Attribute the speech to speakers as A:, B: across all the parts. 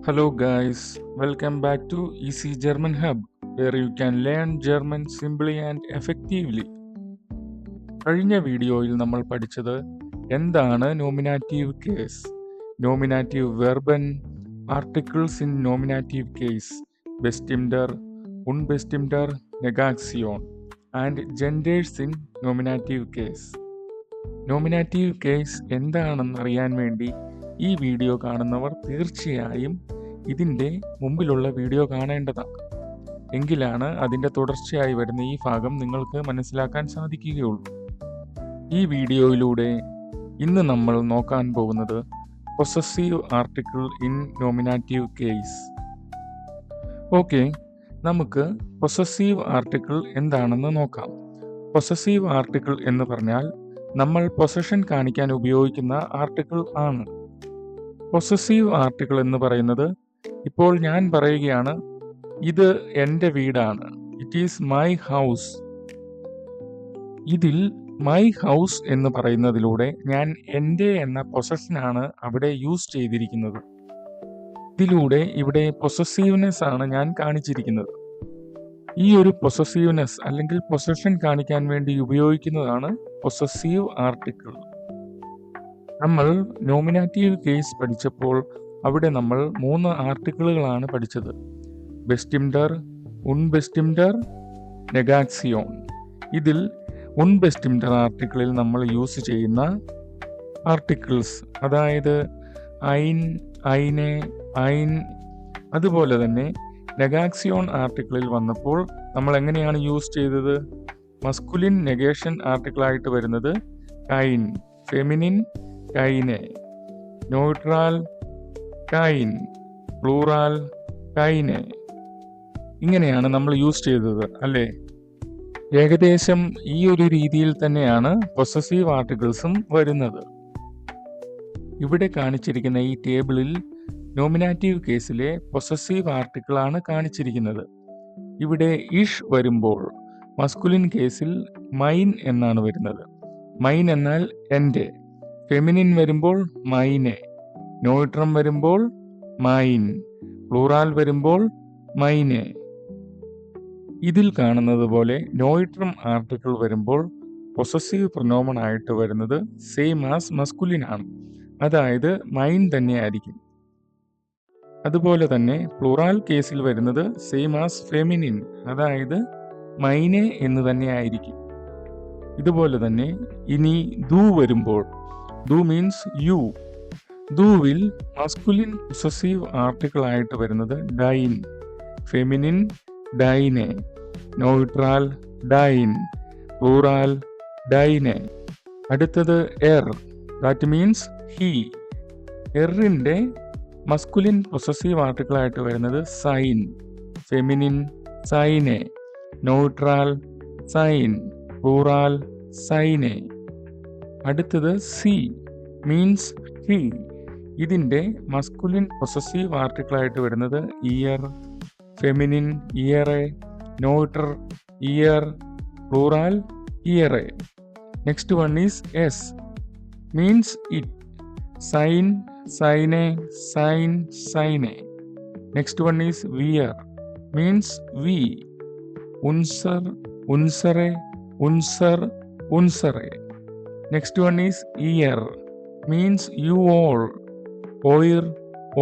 A: Hello, guys. Welcome back to Easy German Hub, where you can learn German simply and effectively. കഴിഞ്ഞ വീഡിയോയിൽ നമ്മൾ പഠിച്ചത് എന്താണ് nominative case, nominative വെർബൻ, articles in nominative case, ബെസ്റ്റിംഡർ, ഉൺബെസ്റ്റിംഡർ, നെഗാക്സിയോൺ and genders in nominative case. Nominative case എന്താണെന്ന് അറിയാൻ വേണ്ടി ഈ വീഡിയോ കാണുന്നവർ തീർച്ചയായും ഇതിൻ്റെ മുമ്പിലുള്ള വീഡിയോ കാണേണ്ടതാണ്. എങ്കിലാണ് അതിൻ്റെ തുടർച്ചയായി വരുന്ന ഈ ഭാഗം നിങ്ങൾക്ക് മനസ്സിലാക്കാൻ സാധിക്കുകയുള്ളൂ. ഈ വീഡിയോയിലൂടെ ഇന്ന് നമ്മൾ നോക്കാൻ പോകുന്നത് possessive article in nominative case. Okay, നമുക്ക് പൊസസീവ് ആർട്ടിക്കിൾ എന്താണെന്ന് നോക്കാം. പൊസസീവ് ആർട്ടിക്കിൾ എന്ന് പറഞ്ഞാൽ നമ്മൾ പൊസഷൻ കാണിക്കാൻ ഉപയോഗിക്കുന്ന ആർട്ടിക്കിൾ ആണ്. പൊസസീവ് ആർട്ടിക്കിൾ എന്ന് പറയുന്നത്, ഇപ്പോൾ ഞാൻ പറയുകയാണ്, ഇത് എൻ്റെ വീടാണ്, ഇറ്റ് ഈസ് മൈ ഹൗസ്. ഇതിൽ മൈ ഹൗസ് എന്ന് പറയുന്നതിലൂടെ ഞാൻ എൻ്റെ എന്ന പൊസഷനാണ് അവിടെ യൂസ് ചെയ്തിരിക്കുന്നത്. ഇതിലൂടെ ഇവിടെ പൊസസീവ്നെസ് ആണ് ഞാൻ കാണിച്ചിരിക്കുന്നത്. ഈ ഒരു പൊസസീവ്നെസ് അല്ലെങ്കിൽ പൊസഷൻ കാണിക്കാൻ വേണ്ടി ഉപയോഗിക്കുന്നതാണ് പൊസസീവ് ആർട്ടിക്കിൾ. നമ്മൾ നോമിനാറ്റീവ് കേസ് പഠിച്ചപ്പോൾ അവിടെ നമ്മൾ 3 ആർട്ടിക്കിളുകളാണ് പഠിച്ചത്: ബെസ്റ്റിംഡർ, ഉൺബെസ്റ്റിംഡർ, നെഗാക്സിയോൺ. ഇതിൽ ഉൺബെസ്റ്റിംഡർ ആർട്ടിക്കിളിൽ നമ്മൾ യൂസ് ചെയ്യുന്ന ആർട്ടിക്കിൾസ്, അതായത് ഐൻ, ഐനെ, ഐൻ. അതുപോലെ തന്നെ നെഗാക്സിയോൺ ആർട്ടിക്കിളിൽ വന്നപ്പോൾ നമ്മൾ എങ്ങനെയാണ് യൂസ് ചെയ്തത്? മസ്കുലിൻ നെഗേഷൻ ആർട്ടിക്കിളായിട്ട് വരുന്നത് കൈൻ, ഫെമിനിൻ കൈനെ, ന്യൂട്രൽ കൈൻ, പ്ലൂറൽ കൈനെ. ഇങ്ങനെയാണ് നമ്മൾ യൂസ് ചെയ്തത്, അല്ലേ? ഏകദേശം ഈ ഒരു രീതിയിൽ തന്നെയാണ് പൊസസീവ് ആർട്ടിക്കിൾസും വരുന്നത്. ഇവിടെ കാണിച്ചിരിക്കുന്ന ഈ ടേബിളിൽ നോമിനാറ്റീവ് കേസിലെ പൊസസീവ് ആർട്ടിക്കിളാണ് കാണിച്ചിരിക്കുന്നത്. ഇവിടെ ഇഷ് വരുമ്പോൾ മസ്കുലിൻ കേസിൽ മൈൻ എന്നാണ് വരുന്നത്. മൈൻ എന്നാൽ എൻ്റെ. ഫെമിനിൻ വരുമ്പോൾ മൈനെ, ന്യൂട്രം വരുമ്പോൾ മൈൻ, പ്ലൂറാൽ വരുമ്പോൾ മൈനെ. ഇതിൽ കാണുന്നത് പോലെ നോയിട്രം ആർട്ടിക്കിൾ വരുമ്പോൾ പൊസസീവ് പ്രൊനോമൺ ആയിട്ട് വരുന്നത് സെയിം ആസ് മസ്കുലിൻ ആണ്, അതായത് മൈൻ തന്നെയായിരിക്കും. അതുപോലെ തന്നെ പ്ലൂറാൽ കേസിൽ വരുന്നത് സെയിം ആസ് ഫെമിനിൻ, അതായത് മൈനെ എന്ന് തന്നെയായിരിക്കും. ഇതുപോലെ തന്നെ ഇനി ദു വരുമ്പോൾ, ദു മീൻസ് യു. ദുവിൽ മസ്കുലിൻ പൊസസീവ് ആർട്ടിക്കിൾ ആയിട്ട് വരുന്നത് ഡൈൻ, ഫെമിനിൻ ഡൈനെ, ന്യൂട്രൽ ഡൈൻ, പ്ലൂറൽ ഡൈനെ. അടുത്തത് എർ, ദാറ്റ് മീൻസ് ഹി. എറിൻ്റെ മസ്കുലിൻ പൊസസീവ് ആർട്ടിക്കിൾ ആയിട്ട് വരുന്നത് സൈൻ, ഫെമിനിൻ സൈനെ, ന്യൂട്രൽ സൈൻ, പ്ലൂറൽ സൈനെ. അടുത്തത് സി, മീൻസ് ഹി. ഇതിൻ്റെ മസ്കുലിൻ പൊസസീവ് ആർട്ടിക്കിൾ ആയിട്ട് വരുന്നത് ഇയർ, ഫെമിനിൻ ഇയറെ, ന്യൂട്രർ ഇയർ, പ്ലൂറൽ ഇയറെ. നെക്സ്റ്റ് വൺ ഈസ് എസ്, മീൻസ് ഇറ്റ്. സൈൻ, സൈനെ, സൈൻ, സൈനെ. നെക്സ്റ്റ് വൺ ഈസ് വിയർ, മീൻസ് വി. ഉൻസർ, ഉൻസറെ, ഉൻസർ, ഉൻസറെ. നെക്സ്റ്റ് വൺ ഈസ് ഇയർ, മീൻസ് യു ഓൾ. ഓയിർ,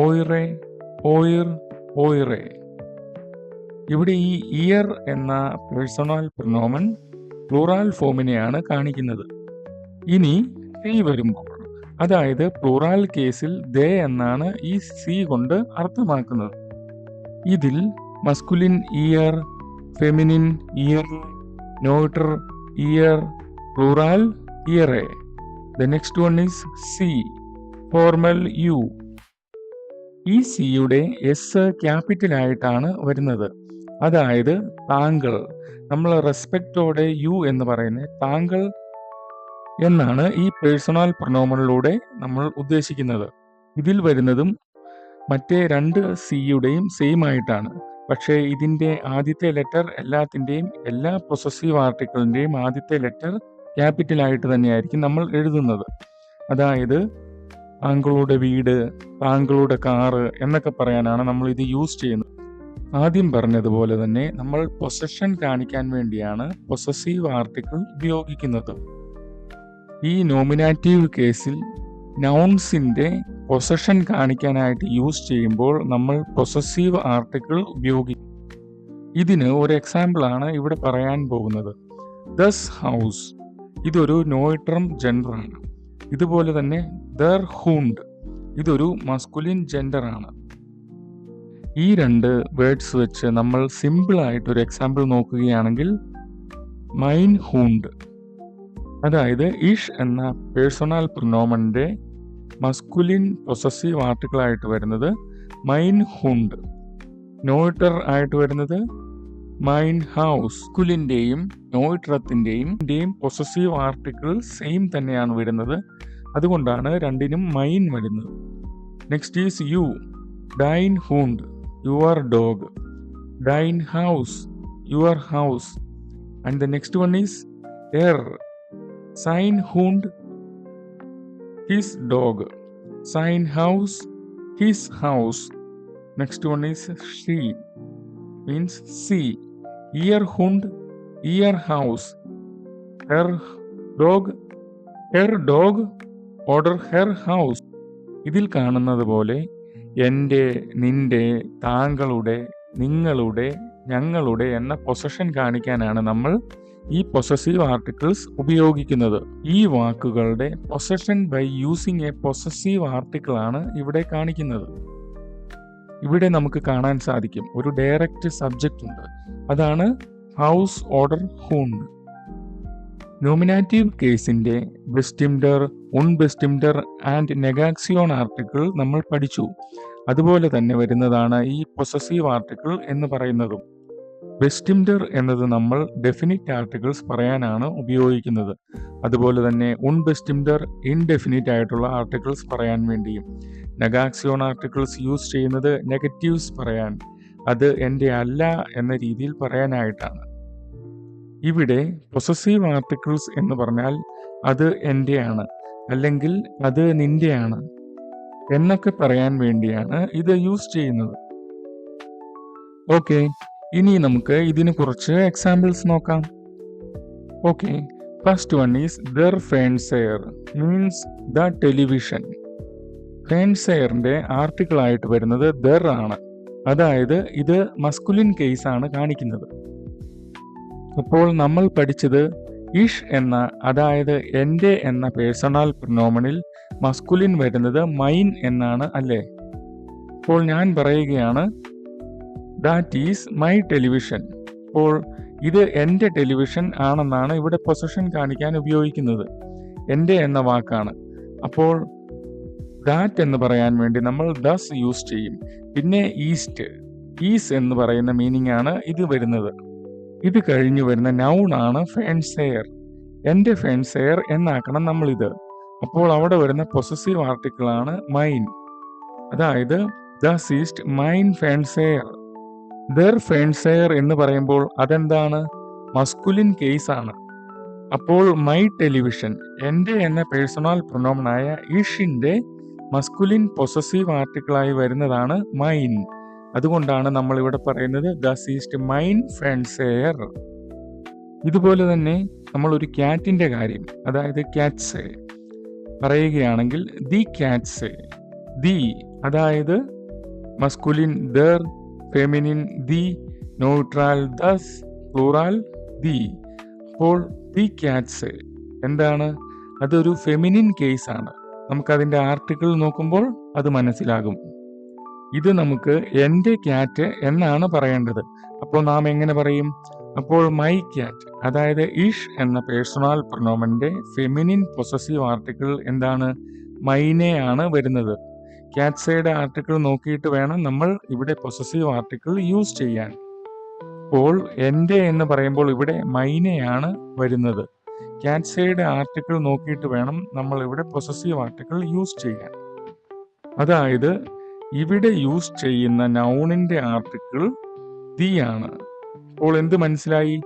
A: ഓയിറെ, ഓയിർ, ഓയിറെ. ഇവിടെ ഈ ഇയർ എന്ന പേഴ്സണൽ പ്രൊനോമൻ പ്ലൂറൽ ഫോമിനെയാണ് കാണിക്കുന്നത്. ഇനി സി വരുമ്പോൾ, അതായത് പ്ലൂറൽ കേസിൽ ദേ എന്നാണ് ഈ സി കൊണ്ട് അർത്ഥമാക്കുന്നത്. ഇതിൽ മസ്കുലിൻ ഇയർ, ഫെമിനിൻ ഇയർ, ന്യൂട്രർ ഇയർ, പ്ലൂറൽ ഇയറെ. ദ നെക്സ്റ്റ് വൺ ഈസ് സി, ഫോർമൽ യു. ഈ സിയുടെ എസ് ക്യാപിറ്റൽ ആയിട്ടാണ് വരുന്നത്, അതായത് താങ്കൾ. നമ്മൾ റെസ്പെക്റ്റോടെ യു എന്ന് പറയുന്നത് താങ്കൾ എന്നാണ് ഈ പേഴ്സണൽ പ്രൊനോമണിലൂടെ നമ്മൾ ഉദ്ദേശിക്കുന്നത്. ഇതിൽ വരുന്നതും മറ്റേ 2 സിയുടെയും സെയിം ആയിട്ടാണ്. പക്ഷേ ഇതിൻ്റെ ആദ്യത്തെ ലെറ്റർ എല്ലാത്തിൻ്റെയും, എല്ലാ പൊസസീവ് ആർട്ടിക്കിളിൻ്റെയും ആദ്യത്തെ ലെറ്റർ ക്യാപിറ്റൽ ആയിട്ട് തന്നെയായിരിക്കും നമ്മൾ എഴുതുന്നത്. അതായത് താങ്കളുടെ വീട്, താങ്കളുടെ കാറ് എന്നൊക്കെ പറയാനാണ് നമ്മൾ ഇത് യൂസ് ചെയ്യുന്നത്. ആദ്യം പറഞ്ഞതുപോലെ തന്നെ നമ്മൾ പൊസഷൻ കാണിക്കാൻ വേണ്ടിയാണ് പൊസസീവ് ആർട്ടിക്കിൾ ഉപയോഗിക്കുന്നത്. ഈ നോമിനാറ്റീവ് കേസിൽ നൗൺസിന്റെ പൊസഷൻ കാണിക്കാനായിട്ട് യൂസ് ചെയ്യുമ്പോൾ നമ്മൾ പൊസസീവ് ആർട്ടിക്കിൾ ഉപയോഗിക്കും. ഇതിന് ഒരു എക്സാമ്പിളാണ് ഇവിടെ പറയാൻ പോകുന്നത്. ദസ് ഹൗസ്, ഇതൊരു നോയിട്രം ജെൻഡറാണ്. ഇതുപോലെ തന്നെ ദർ ഹൂണ്ട്, ഇതൊരു മസ്കുലിൻ ജെൻഡറാണ്. ഈ രണ്ട് വേർഡ്സ് വെച്ച് നമ്മൾ സിമ്പിൾ ആയിട്ട് ഒരു എക്സാമ്പിൾ നോക്കുകയാണെങ്കിൽ മൈൻ ഹൂണ്ട്, അതായത് ഇഷ് എന്ന പേഴ്സണൽ പ്രൊനോമന്റെ മസ്കുലിൻ പൊസസീവ് ആർട്ടിക്കിൾ ആയിട്ട് വരുന്നത് മൈൻ ഹൂണ്ട്, നോയിട്ടർ ആയിട്ട് വരുന്നത് മൈൻ ഹൗസ്. മസ്കുലിന്റെയും നോയിട്രത്തിന്റെയും പൊസസീവ് ആർട്ടിക്കിൾ സെയിം തന്നെയാണ് വരുന്നത്. അതുകൊണ്ടാണ് രണ്ടിനും മൈൻ വരുന്നത്. നെക്സ്റ്റ് ഈസ് യു, ഡൈൻ ഹൂണ്ട്, യുവർ ഡോഗ്, ഡൈൻ ഹൗസ്, your house. And the next one is എർ, സൈൻ ഹൂണ്ട്, his dog, sign house, his house. Next one is she, means she, ear hund, ear house, her dog, order her house. ഇതിൽ കാണുന്നത് പോലെ എൻ്റെ, നിന്റെ, താങ്കളുടെ, നിങ്ങളുടെ, ഞങ്ങളുടെ എന്ന പൊസഷൻ കാണിക്കാനാണ് നമ്മൾ ഈ പൊസസീവ് ആർട്ടിക്കിൾസ് ഉപയോഗിക്കുന്നത്. ഈ വാക്കുകളുടെ possession by using a possessive article ആണ് ഇവിടെ കാണിക്കുന്നത്. ഇവിടെ നമുക്ക് കാണാൻ സാധിക്കും ഒരു ഡയറക്റ്റ് സബ്ജക്റ്റ് ഉണ്ട്, അതാണ് ഹൗസ്, ഓർഡർ, ഹൂണ്ട്. നോമിനാറ്റീവ് കേസിന്റെ ബെസ്റ്റിംഡർ, ഉൺബെസ്റ്റിംഡർ ആൻഡ് നെഗാക്സിയോൺ ആർട്ടിക്കിൾ നമ്മൾ പഠിച്ചു. അതുപോലെ തന്നെ വരുന്നതാണ് ഈ പൊസസീവ് ആർട്ടിക്കിൾ എന്ന് പറയുന്നതും. ബെസ്റ്റിംഡർ എന്നത് നമ്മൾ ഡെഫിനിറ്റ് ആർട്ടിക്കിൾസ് പറയാനാണ് ഉപയോഗിക്കുന്നത്. അതുപോലെ തന്നെ ഉൺബെസ്റ്റിംഡർ ഇൻഡെഫിനിറ്റ് ആയിട്ടുള്ള ആർട്ടിക്കിൾസ് പറയാൻ വേണ്ടിയും. നെഗാക്സിയോൺ ആർട്ടിക്കിൾസ് യൂസ് ചെയ്യുന്നത് നെഗറ്റീവ്സ് പറയാൻ, അത് എൻ്റെ അല്ല എന്ന രീതിയിൽ പറയാനായിട്ടാണ്. ഇവിടെ പൊസസീവ് ആർട്ടിക്കിൾസ് എന്ന് പറഞ്ഞാൽ അത് എൻ്റെയാണ്, അല്ലെങ്കിൽ അത് നിന്റെയാണ് എന്നൊക്കെ പറയാൻ വേണ്ടിയാണ് ഇത് യൂസ് ചെയ്യുന്നത്. ഓക്കെ, ഇനി നമുക്ക് ഇതിന് കുറച്ച് എക്സാമ്പിൾസ് നോക്കാം. ഓക്കെ, ഫസ്റ്റ് വൺ ഈസ് ദർ ഫാൻസെയർ, മീൻസ് ദ ടെലിവിഷൻ. ഫാൻസെയറിന്റെ ആർട്ടിക്കിൾ ആയിട്ട് വരുന്നത് ദർ ആണ്, അതായത് ഇത് മസ്കുലിൻ കേസ് ആണ് കാണിക്കുന്നത്. അപ്പോൾ നമ്മൾ പഠിച്ചത് ഇഷ് എന്ന, അതായത് എൻ്റെ എന്ന പേഴ്സണൽ പ്രൊനോമണിൽ മസ്കുലിൻ വരുന്നത് മൈൻ എന്നാണ്, അല്ലേ? അപ്പോൾ ഞാൻ പറയുകയാണ് ദാറ്റ് ഈസ് മൈ ടെലിവിഷൻ. അപ്പോൾ ഇത് എൻ്റെ ടെലിവിഷൻ ആണെന്നാണ് ഇവിടെ പൊസഷൻ കാണിക്കാൻ ഉപയോഗിക്കുന്നത്. എൻ്റെ എന്ന വാക്കാണ്. അപ്പോൾ ദാറ്റ് എന്ന് പറയാൻ വേണ്ടി നമ്മൾ ദസ് യൂസ് ചെയ്യും. പിന്നെ ഈസ്റ്റ്, ഈസ് എന്ന് പറയുന്ന മീനിങ് ആണ് ഇത് വരുന്നത്. ഇത് കഴിഞ്ഞു വരുന്ന നൗൺ ആണ് ഫാൻസെയർ. എൻ്റെ ഫാൻസെയർ എന്നാക്കണം നമ്മളിത്. അപ്പോൾ അവിടെ വരുന്ന പൊസസീവ് ആർട്ടിക്കിൾ ആണ് മൈൻ, അതായത് ദസ് ഈസ്റ്റ് മൈൻ ഫാൻസെയർ. ദർ ഫാൻസെയർ എന്ന് പറയുമ്പോൾ അതെന്താണ്? മസ്കുലിൻ കേസ് ആണ്. അപ്പോൾ മൈ ടെലിവിഷൻ, എൻ്റെ എന്ന പേഴ്സണൽ പ്രൊനോമനായ ഇഷിന്റെ മസ്കുലിൻ പൊസസീവ് ആർട്ടിക്കിളായി വരുന്നതാണ് മൈൻ. അതുകൊണ്ടാണ് നമ്മൾ ഇവിടെ പറയുന്നത് ദസ് ഈസ്റ്റ് മൈൻ ഫാൻസെയർ. ഇതുപോലെ തന്നെ നമ്മൾ ഒരു ക്യാറ്റിന്റെ കാര്യം, അതായത് ക്യാറ്റ്സ് പറയുകയാണെങ്കിൽ ദി ക്യാറ്റ്സ്, ദി അതായത് മസ്കുലിൻ ദർ, ഫെമിനിൻ ദി, ന്യൂട്രൽ ദസ്, പ്ലൂറൽ ദി. അപ്പോൾ ദി ക്യാറ്റ്സ് എന്താണ്? അതൊരു ഫെമിനിൻ കേസ് ആണ്. നമുക്കതിൻ്റെ ആർട്ടിക്കിൾ നോക്കുമ്പോൾ അത് മനസ്സിലാകും. ഇത് നമുക്ക് എൻ്റെ ക്യാറ്റ് എന്നാണ് പറയേണ്ടത്. അപ്പോൾ നാം എങ്ങനെ പറയും? അപ്പോൾ മൈ ക്യാറ്റ്, അതായത് ഇഷ് എന്ന പേഴ്സണൽ പ്രൊനോമന്റെ ഫെമിനിൻ പൊസസീവ് ആർട്ടിക്കിൾ എന്താണ്? മൈനെ ആണ് വരുന്നത്. ക്യാറ്റ്സയുടെ ആർട്ടിക്കിൾ നോക്കിയിട്ട് വേണം നമ്മൾ ഇവിടെ പൊസസീവ് ആർട്ടിക്കിൾ യൂസ് ചെയ്യാൻ. അപ്പോൾ എൻ്റെ എന്ന് പറയുമ്പോൾ ഇവിടെ മൈനെയാണ് വരുന്നത്. ക്യാറ്റ്സയുടെ ആർട്ടിക്കിൾ നോക്കിയിട്ട് വേണം നമ്മൾ ഇവിടെ പൊസസീവ് ആർട്ടിക്കിൾ യൂസ് ചെയ്യാൻ. അതായത് ഇവിടെ യൂസ് ചെയ്യുന്ന നൗണിന്റെ ആർട്ടിക്കിൾ ദി ആണ്. അപ്പോൾ എന്ത് മനസ്സിലായി?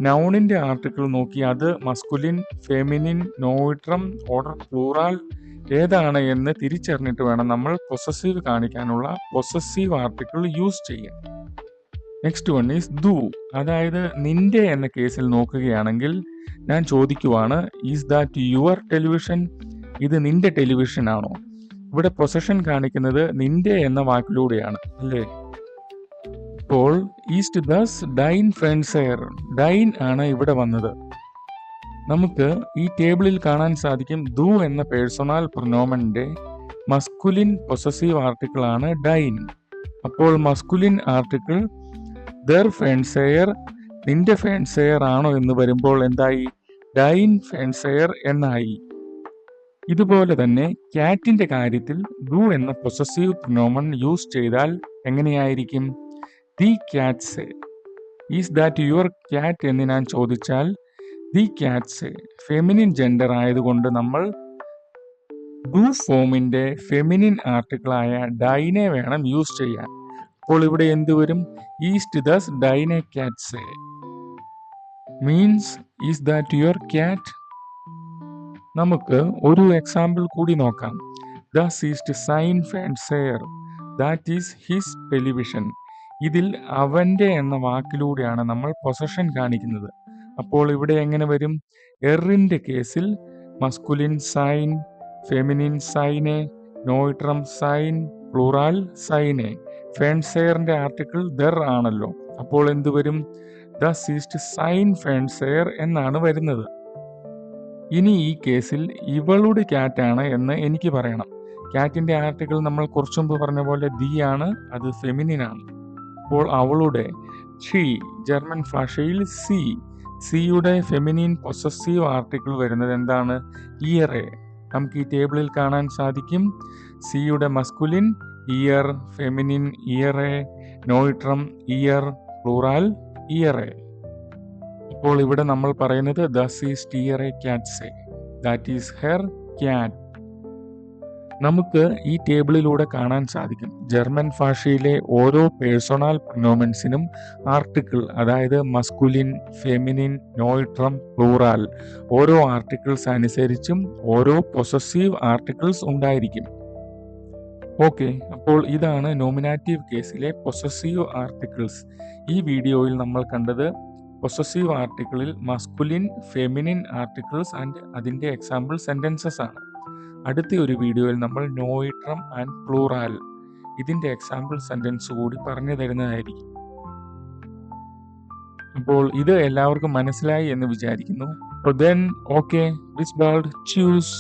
A: നൗണിന്റെ ആർട്ടിക്കിൾ നോക്കി അത് മസ്കുലിൻ, ഫെമിനിൻ, നോയിട്രം, ഓർഡർ, പ്ലൂറൽ ഏതാണ് എന്ന് തിരിച്ചറിഞ്ഞിട്ട് വേണം നമ്മൾ പൊസസീവ് കാണിക്കാനുള്ള പൊസസീവ് ആർട്ടിക്കിൾ യൂസ് ചെയ്യാൻ. നെക്സ്റ്റ് വൺ ഈസ് ദു. അതായത് നിന്റെ എന്ന കേസിൽ നോക്കുകയാണെങ്കിൽ ഞാൻ ചോദിക്കുവാണ്, ഈസ് ദാറ്റ് യുവർ ടെലിവിഷൻ? ഇത് നിന്റെ ടെലിവിഷൻ ആണോ? ഇവിടെ പൊസഷൻ കാണിക്കുന്നത് നിന്റെ എന്ന വാക്കിലൂടെയാണ്, അല്ലേ? ഇപ്പോൾ ഈസ്റ്റ് ദസ് ഡൈൻ ഫ്രണ്ട്സെയർ. ഡൈൻ ആണ് ഇവിടെ വന്നത്. നമുക്ക് ഈ ടേബിളിൽ കാണാൻ സാധിക്കും ദു എന്ന പേഴ്സണൽ പ്രൊനോമന്റെ മസ്കുലിൻ പൊസസീവ് ആർട്ടിക്കിൾ ആണ് ഡൈൻ. അപ്പോൾ മസ്കുലിൻ ആർട്ടിക്കിൾ ദർ ഫെൻസെയർ നിന്റെ ഫെൻസെയർ ആണോ എന്ന് വരുമ്പോൾ എന്തായി? ഡൈൻ ഫെൻസെയർ എന്നായി. ഇതുപോലെ തന്നെ ക്യാറ്റിന്റെ കാര്യത്തിൽ ദു എന്ന പൊസസീവ് പ്രൊനോമൻ യൂസ് ചെയ്താൽ എങ്ങനെയായിരിക്കും? The cats. Is that your cat എന്ന് ഞാൻ ചോദിച്ചാൽ ദി ക്യാറ്റ്സ് ഫെമിനിൻ ജെൻഡർ ആയതുകൊണ്ട് നമ്മൾ ഡു ഫോമിന്റെ ഫെമിനിൻ ആർട്ടിക്കിളായ ഡൈനെ വേണം യൂസ് ചെയ്യാൻ. അപ്പോൾ ഇവിടെ എന്ത് വരും? ഈസ്റ്റ് ദസ് ഡൈൻ എ ക്യാറ്റ്സ് means is that your cat? നമുക്ക് ഒരു എക്സാമ്പിൾ കൂടി നോക്കാം. ദസ് ഈസ്റ്റ് സൈൻ ഫെൻസെയർ ദാറ്റ് ഈസ് ഹിസ് ടെലിവിഷൻ. ഇതിൽ അവന്റെ എന്ന വാക്കിലൂടെയാണ് നമ്മൾ പൊസഷൻ കാണിക്കുന്നത്. അപ്പോൾ ഇവിടെ എങ്ങനെ വരും? എറിന്റെ കേസിൽ മസ്കുലിൻ സൈൻ, ഫെമിനിൻ സൈനെ, നോയിട്രം സൈൻ, പ്ലൂറാൽ സൈനെ. ഫെൻസെയറിന്റെ ആർട്ടിക്കിൾ ദർ ആണല്ലോ. അപ്പോൾ എന്ത് വരും? ദസ് ഈസ്റ്റ് സൈൻ ഫെൻസെയർ എന്നാണ് വരുന്നത്. ഇനി ഈ കേസിൽ ഇവളുടെ ക്യാറ്റാണ് എന്ന് എനിക്ക് പറയണം. ക്യാറ്റിന്റെ ആർട്ടിക്കിൾ നമ്മൾ കുറച്ചു മുമ്പ് പറഞ്ഞ പോലെ ദി ആണ്, അത് ഫെമിനിൻ ആണ്. അപ്പോൾ അവളുടെ ഷീ, ജർമ്മൻ ഭാഷയിൽ സി. സിയുടെ ഫെമിനിൻ പൊസസീവ് ആർട്ടിക്കിൾ വരുന്നത് എന്താണ്? ഇയറെ. നമുക്ക് ഈ ടേബിളിൽ കാണാൻ സാധിക്കും. സിയുടെ മസ്കുലിൻ ഇയർ, ഫെമിനിൻ ഇയറെ, നോയിട്രം ഇയർ, പ്ലൂറാൽ ഇയറെ. അപ്പോൾ ഇവിടെ നമ്മൾ പറയുന്നത് ദസ് ഈസ്റ്റ് ഇയർ എ ക്യാറ്റ്സ്, ദാറ്റ് ഈസ് ഹെർ ക്യാറ്റ്. നമുക്ക് ഈ ടേബിളിലൂടെ കാണാൻ സാധിക്കും ജർമ്മൻ ഭാഷയിലെ ഓരോ പേഴ്സണൽ പ്രൊനോമൻസിനും ആർട്ടിക്കിൾ, അതായത് മസ്കുലിൻ, ഫെമിനിൻ, നോയിട്രം, പ്ലൂറാൽ, ഓരോ ആർട്ടിക്കിൾസ് അനുസരിച്ചും ഓരോ പൊസസീവ് ആർട്ടിക്കിൾസ് ഉണ്ടായിരിക്കും. ഓക്കെ, അപ്പോൾ ഇതാണ് നോമിനാറ്റീവ് കേസിലെ പൊസസീവ് ആർട്ടിക്കിൾസ്. ഈ വീഡിയോയിൽ നമ്മൾ കണ്ടത് പൊസസീവ് ആർട്ടിക്കിളിൽ മസ്കുലിൻ, ഫെമിനിൻ ആർട്ടിക്കിൾസ് ആൻഡ് അതിൻ്റെ എക്സാമ്പിൾ സെൻറ്റൻസസ് ആണ്. അടുത്ത ഒരു വീഡിയോയിൽ നമ്മൾ നോയിട്രം ആൻഡ് പ്ലൂറാൽ ഇതിൻ്റെ എക്സാമ്പിൾ സെൻറ്റൻസ് കൂടി പറഞ്ഞു തരുന്നതായിരിക്കും. അപ്പോൾ ഇത് എല്ലാവർക്കും മനസ്സിലായി എന്ന് വിചാരിക്കുന്നു. അപ്പോൾ then, okay, which bird choose?